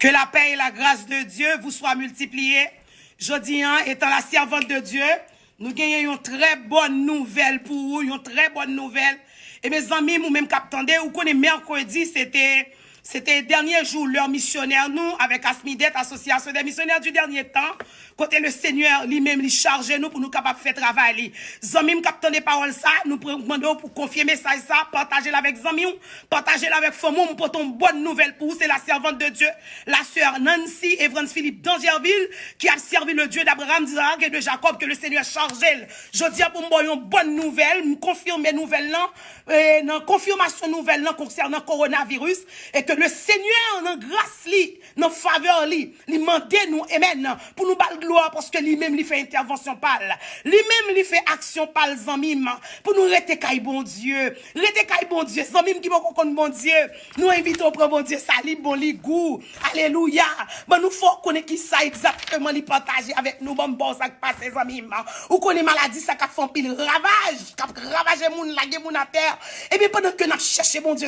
Que la paix et la grâce de Dieu vous soient multipliées. Jodi, étant la servante de Dieu, nous gagnons une très bonne nouvelle pour vous, une très bonne nouvelle. Et mes amis, vous même qu'attendez, vous connaissez mercredi, c'était dernier jour, leur missionnaire, nous, avec Asmidet, Association des missionnaires du dernier temps, côté le Seigneur lui-même, lui charge nous pour nous capables de faire travail. Zamim, captant des paroles ça, nous demandons pour confirmer ça et ça, partagez-la avec Zamim, partagez-la avec Fomou, pour une bonne nouvelle pour vous, c'est la servante de Dieu, la sœur Nancy Evans Philippe d'Angerville, qui a servi le Dieu d'Abraham, d'Isaac et de Jacob, que le Seigneur charge elle. Je dis pour moi une bonne nouvelle, me confirmer nouvelle là, une confirmation nouvelle là concernant coronavirus, et que le Seigneur, dans grâce li, dans faveur li mande nous, amen, pour nous battre gloire, parce que lui-même, lui fait intervention pâle. Lui-même, lui fait action pâle, zamim, pour nous rester caille bon Dieu. Rester caille bon Dieu. Zamim qui va connaître bon Dieu. Nous invitons pour bon Dieu, ça li bon li goût. Alléluia. Ben, nous faut connaître qui ça exactement, li partager avec nous, bon ça qui passe, zamim. Ou connaît maladie, ça qui fait un pile ravage, qui ravage moun, la moun à terre. Et bien, pendant que nous cherchons bon Dieu,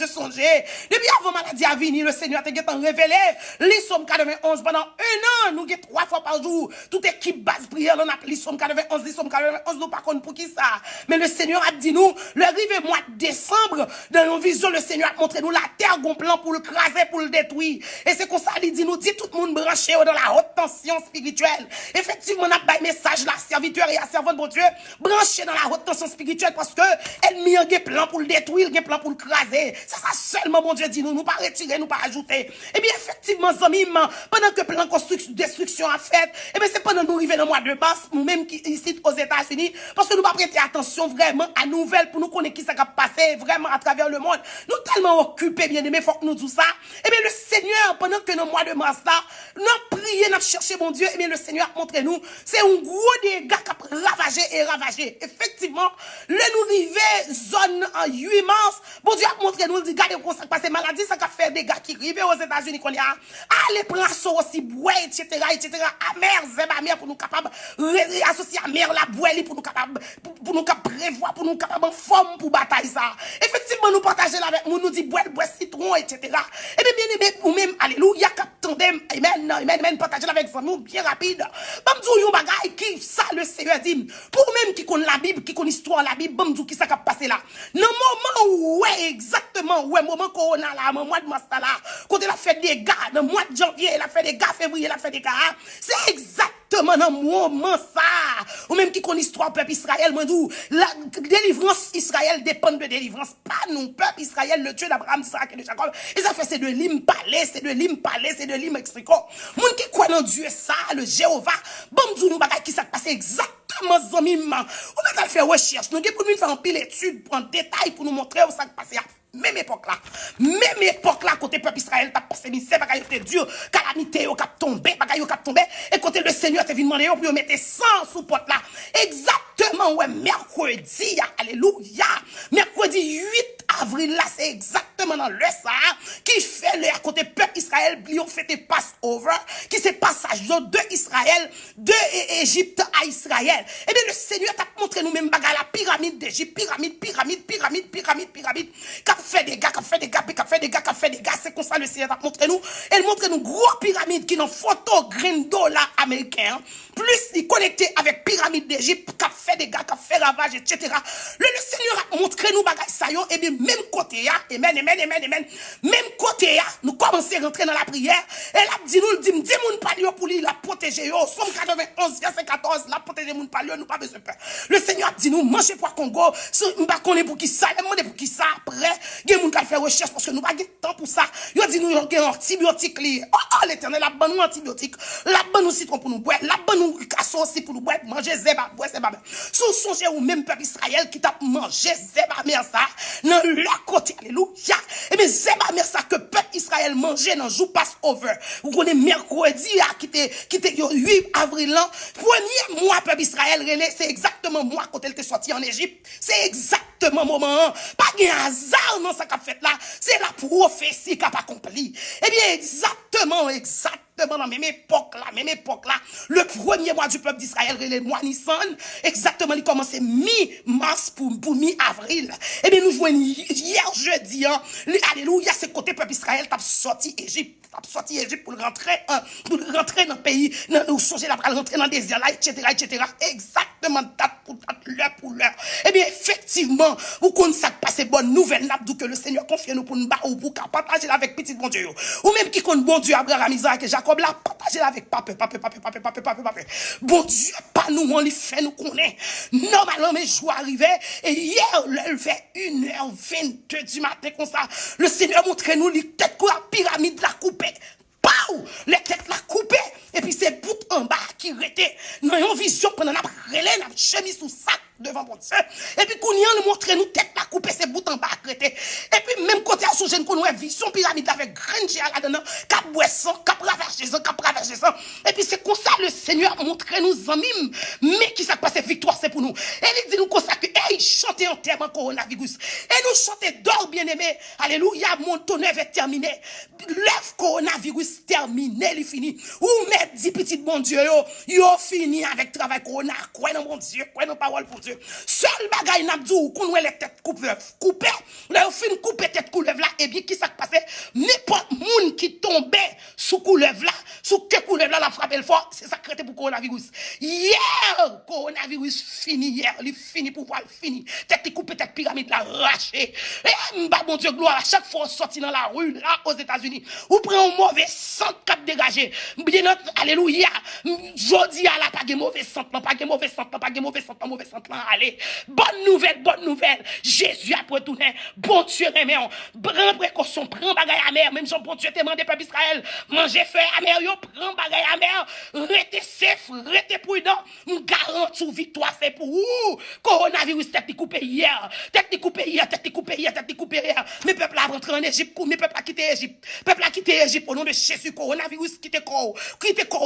songez. Depuis avant maladie à venir, le Seigneur t'a révélé. Les sommes 91 pendant un an, nous avons 3 fois par jour. Toute équipe base prière, on a les sommes 91, les sommes 91, nous par contre pour qui ça. Mais le Seigneur a dit nous, le rive mois de décembre, dans nos visions, le Seigneur a montré nous la terre gon plan pour le craser, pour le détruire. Et c'est comme ça, il dit nous, dit tout le monde branché dans la haute tension spirituelle. Effectivement, on a un message la serviteur et la servante de Dieu, branché dans la haute tension spirituelle parce que elle mis un plan pour le détruire, un plan pour le craser. Ça seulement, mon Dieu dit nous pas retirer, nous pas ajouter. Et bien, effectivement, zamim, pendant que plan destruction a fait, et bien, c'est pendant nous arriver dans le mois de mars, nous-mêmes ici aux États-Unis, parce que nous pas prêter attention vraiment à nouvelles pour nous connaître qui ça va passer vraiment à travers le monde. Nous tellement occupés, bien aimés, faut que nous disons ça. Et bien, le Seigneur, pendant que dans le mois de mars là, nous prions, nous cherchons mon Dieu, et bien, le Seigneur a montré nous, c'est un gros dégât qui a ravagé. Effectivement, le nous arriver zone en 8 mars, bon Dieu a montré nous, il dit, regardez comment ça passe, maladie, ça a fait des gars qui arrivent aux États-Unis qu'on y a. Allez, prendre aussi, boire, etc. Amer, zéba, mère, pour nous capables, associer à mère, la boire, pour nous capables, pour nous capables prévoir, pour nous capables en forme pour bataille ça. Effectivement, nous partager avec nous, nous dit boire, citron, etc. Et bien, bien aimé, ou même, alléluia, tandem, amen, partager avec nous, bien rapide. Bamdou, yon bagay, qui ça, le Seigneur dit, pour même qui connaît la Bible, qui connaît l'histoire, la Bible, bamdou, qui ça qui a passé là. Dans le moment où, ouais, exactement, ouais, moment corona là, mois de mars là, quand elle a fait des gars, dans le mois de janvier, elle a fait des gars, février, elle a fait des gars, c'est exactement dans le moment ça, ou même qui connaît l'histoire, peuple Israël, moi, d'où, la délivrance Israël dépend de délivrance, pas nous, peuple Israël, le Dieu d'Abraham, d'Isaac et de Jacob, et ça fait, c'est de l'hymne parler, c'est de l'hymne expliquer. Moun qui croit dans Dieu ça, le Jéhovah, bon, nous bagay qui s'est passé exactement, zamim, on a fait recherche, nous avons faire un pile étude, prendre détail pour nous montrer où ça passé. Même époque là, côté peuple Israël, t'as passé misère, bagay était dur, calamité, au cap tombé, et côté le Seigneur t'es venu demander pour mettre 100 sous porte là. Exactement, ouais, mercredi, alléluia, mercredi 8 avril là, c'est exactement dans le ça, qui fait le côté peuple Israël, ils ont fait des Passover, qui c'est passage de Israël, de Égypte à Israël. Et bien le Seigneur t'a montré nous-mêmes bagay la pyramide d'Égypte, pyramide, qu'a fait des gars, c'est comme ça le Seigneur t'a montré nous. Elle montre nous gros pyramide qui dans photo green dollar américain, plus il connecté avec pyramide d'Égypte, qu'a fait des gars, qu'a fait ravage, etc. Le Seigneur a montré nous bagay ça yo, et bien même côté ya, amen, même côté ya, nous commençons à rentrer dans la prière, et là dit moun pa yo pour lui la protéger yo, Somme 91 verset 14, la protéger moun pa yo, nous pas besoin peur. Le Seigneur a dit nous manger pour Congo, m'pa connait pour qui ça, demande pour qui ça après, gen moun ka faire recherche parce que nous pas de temps pour ça. Yo dit nous yon gen antibiotique li. Oh l'Éternel la ban nous antibiotique, la ban nous citron pour nous boire, la ban nous casson aussi pour nous boire, manger zeba, boire zeba. Sous songez ou même peuple Israël qui t'a mangé zeba mer ça dans leur côté, alléluia. Et bien zeba mer ça que peuple Israël mangeait dans jour Passover. Vous connaissez mercredi qui était 8 avril là, premier mois peuple Israël relais, c'est exactement moi quand elle était sorti en Égypte. C'est exactement moment. Pas de hasard dans ce qu'a fait là, c'est la prophétie qu'a accompli. Eh bien exactement Dans la même époque là, le premier mois du peuple d'Israël, le mois Nissan, exactement, il commençait mi-mars pour mi-avril. Eh bien, nous voyons hier jeudi, hein, alléluia, c'est côté peuple d'Israël, t'as sorti Égypte pour rentrer dans le pays, nous songer la rentrer dans le désert là, etc. Exactement, date l'heure pour l'heure. Eh bien, effectivement, vous connaissez ça passe bonne nouvelle, n'a que le Seigneur confie nous pour nous battre ou pour partager avec petit bon Dieu. Ou même qui compte bon Dieu, Abraham, Isaac et Jacob là, partager avec papa. Bon Dieu, pas nous, on les fait nous connaître. Normalement, mes jours arrivaient, et hier, il fait 1h22 du matin comme ça, le Seigneur montre nous les têtes que la pyramide la coupée. Pow! Les têtes la coupée. Et puis c'est bout en bas qui rétait. Dans une vision pendant la relais, la chemise sous sac devant mon Dieu. Et puis qu'on y a montre nous tête la coupée, c'est bout en bas qui rétait. Et puis même côté à sous-jeune qu'on a vision pyramide avec grain de là-dedans, cap boisson, cap ravager ça. Et puis c'est comme ça le Seigneur montre nous amis, mais qui s'est passé victoire c'est pour nous. Et il dit nous comme ça que hey, chantez en terme coronavirus. Et nous chantez d'or bien-aimé. Alléluia, mon tonnerre est terminé. L'œuvre coronavirus terminé, il finit. Ou mettre 10 petits bon Dieu, yo fini avec travail corona. Quoi non bon Dieu, quoi non parole pour Dieu. Seul bagay n'a dit qu'on les têtes coupées. Là, fin couper tête couleuvre là, et bien qui s'est passé? N'importe monde qui tombait sous couleuvre là, sous que couleuvre là, la frappe le fort, c'est ça créé pour coronavirus. Hier, coronavirus fini hier, il fini pour voir fini. Tête coupée, tête pyramide là, raché. Et bon Dieu, gloire, à chaque fois on sortit dans la rue là aux États-Unis, ou prend un mauvais sang cap dégagé. Bien notre alléluia. Jodi à la pas de mauvais sang, mauvais sang, allez. Bonne nouvelle. Jésus a retourné. Bon Dieu remet on. Prends précaution, prends bagaille amer, même si bon Dieu te demandé peuple Israël, manger fait amer yo, prends bagaille amer, restez safe, restez prudent, garantis victoire c'est pour vous. Coronavirus tête coupé hier. Mais peuple a rentré en Égypte, mais peuple a quitté Égypte au nom de Jésus. Coronavirus quitte corps,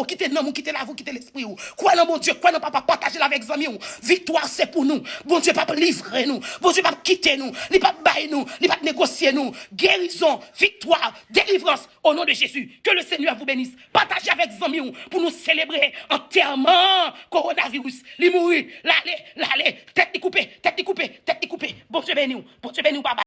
quitte nom, quitte la vous, quitte l'esprit. Quoi non mon Dieu, quoi non papa partager avec amis. Victoire c'est pour nous. Bon Dieu pas livrer nous. Bon Dieu pas quitter nous, il pas bailler nous, il pas négocier nous. Guérison, victoire, délivrance au nom de Jésus. Que le Seigneur vous bénisse. Partagez avec amis pour nous célébrer enterrement coronavirus. Li mourir, l'aller, tête coupée. Bon Dieu béni, papa.